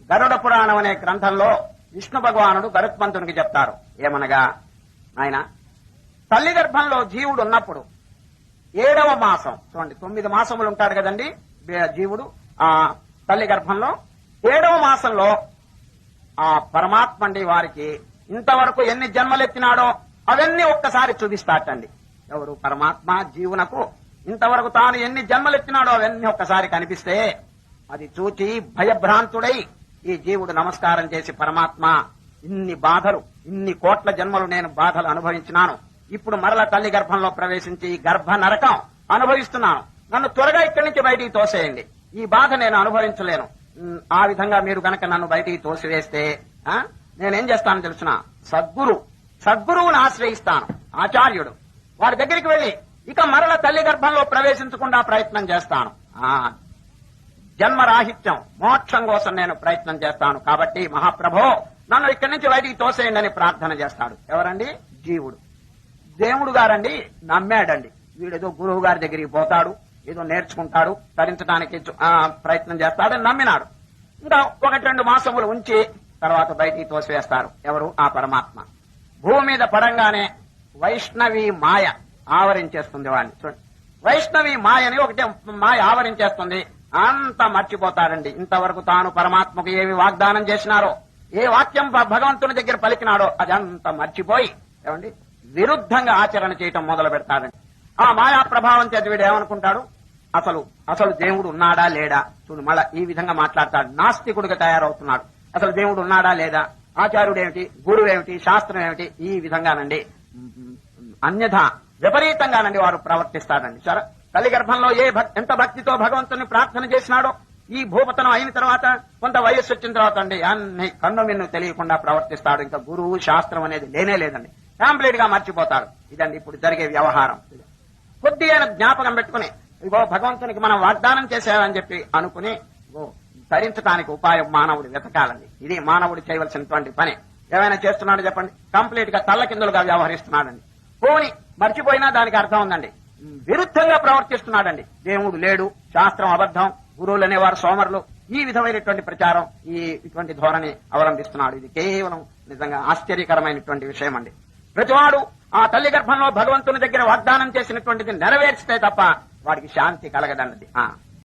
గరుడ పురాణం అనే గ్రంథంలో విష్ణు భగవానుడు గరుత్మంతునికి చెప్తారు. ఏమనగా, ఆయన తల్లి గర్భంలో జీవుడు ఉన్నప్పుడు 7వ మాసం, చూడండి 9 మాసములు ఉంటాడు కదండి జీవుడు ఆ తల్లి గర్భంలో, 7వ మాసంలో ఆ పరమాత్మండి వారికి ఇంతవరకు ఎన్ని జన్మలెత్తినాడో అవన్నీ ఒక్కసారి చూపిస్తాటండి. ఎవరు? పరమాత్మ జీవునకు ఇంతవరకు తాను ఎన్ని జన్మలెత్తినాడో అవన్నీ ఒక్కసారి కనిపిస్తే అది చూచి భయభ్రాంతుడై ఈ జీవుడు నమస్కారం చేసి, పరమాత్మ ఇన్ని బాధలు, ఇన్ని కోట్ల జన్మలు నేను బాధలు అనుభవించినాను, ఇప్పుడు మరల తల్లి గర్భంలో ప్రవేశించి ఈ గర్భ నరకం అనుభవిస్తున్నాను, నన్ను త్వరగా ఇక్కడి నుంచి బయటికి తోసేయండి, ఈ బాధ నేను అనుభవించలేను. ఆ విధంగా మీరు గనక నన్ను బయటికి తోసివేస్తే నేనేం చేస్తానో తెలుసునా? సద్గురువును ఆశ్రయిస్తాను, ఆచార్యుడు వారి దగ్గరికి వెళ్లి ఇక మరల తల్లి గర్భంలో ప్రవేశించకుండా ప్రయత్నం చేస్తాను. జన్మరాహిత్యం, మోక్షం కోసం నేను ప్రయత్నం చేస్తాను. కాబట్టి మహాప్రభో నన్ను ఇక్కడి నుంచి బయటికి తోసేయండి అని ప్రార్థన చేస్తాడు. ఎవరండి? జీవుడు. దేవుడు గారండి నమ్మాడండి. వీడేదో గురువు గారి దగ్గరికి పోతాడు, ఏదో నేర్చుకుంటాడు, తరించడానికి ప్రయత్నం చేస్తాడని నమ్మినాడు. ఇంకా 1-2 మాసములు ఉంచి తర్వాత బయటికి తోసివేస్తారు. ఎవరు? ఆ పరమాత్మ. భూమి మీద పడంగానే వైష్ణవి మాయ ఆవరించేస్తుంది వాడిని. చూడండి, వైష్ణవి మాయని ఒకటే మాయ ఆవరించేస్తుంది. అంతా మర్చిపోతాడండి. ఇంతవరకు తాను పరమాత్మకు ఏమి వాగ్దానం చేసినారో, ఏ వాక్యం భగవంతుని దగ్గర పలికినాడో అదంతా మర్చిపోయి ఏమండి విరుద్ధంగా ఆచరణ చేయటం మొదలు పెడతాడండి. ఆ మాయా ప్రభావం చేత వీడు ఏమనుకుంటాడు? అసలు దేవుడు ఉన్నాడా లేడా? చూడు, మళ్ళా ఈ విధంగా మాట్లాడతాడు. నాస్తికుడిగా తయారవుతున్నాడు. అసలు దేవుడు ఉన్నాడా లేదా? ఆచార్యుడు ఏమిటి? గురువు ఏమిటి? శాస్త్రం ఏమిటి? ఈ విధంగానండి అన్యథా విపరీతంగానండి వారు ప్రవర్తిస్తాడండి. సరే, తల్లి గర్భంలో ఎంత భక్తితో భగవంతుని ప్రార్థన చేసినాడో ఈ భూపతనం అయిన తర్వాత కొంత వయస్సు వచ్చిన తర్వాత అండి అన్ని కన్ను మిన్ను తెలియకుండా ప్రవర్తిస్తాడు. ఇంకా గురువు శాస్త్రం అనేది లేనే లేదండి. కంప్లీట్ గా మర్చిపోతాడు. ఇదండి ఇప్పుడు జరిగే వ్యవహారం. కొద్ది అయిన జ్ఞాపకం పెట్టుకుని ఇగో భగవంతునికి మనం వాగ్దానం చేసామని చెప్పి అనుకుని ధరించడానికి ఉపాయం మానవుడు వెతకాలండి. ఇది మానవుడు చేయవలసినటువంటి పని. ఏమైనా చేస్తున్నాడు చెప్పండి? కంప్లీట్ గా తల్లకిందులుగా వ్యవహరిస్తున్నాడండి. పోని మర్చిపోయినా దానికి అర్థం ఉందండి. విరుద్ధంగా ప్రవర్తిస్తున్నాడండి. దేవుడు లేడు, శాస్త్రం అబద్ధం, గురువులు అనేవారు సోమరులు, ఈ విధమైనటువంటి ప్రచారం, ఇటువంటి ధోరణి అవలంబిస్తున్నాడు. ఇది కేవలం నిజంగా ఆశ్చర్యకరమైనటువంటి విషయం అండి. ప్రతివాడు ఆ తల్లి గర్భంలో భగవంతుని దగ్గర వాగ్దానం చేసినటువంటిది నెరవేర్చితే తప్ప వాడికి శాంతి కలగదన్నది.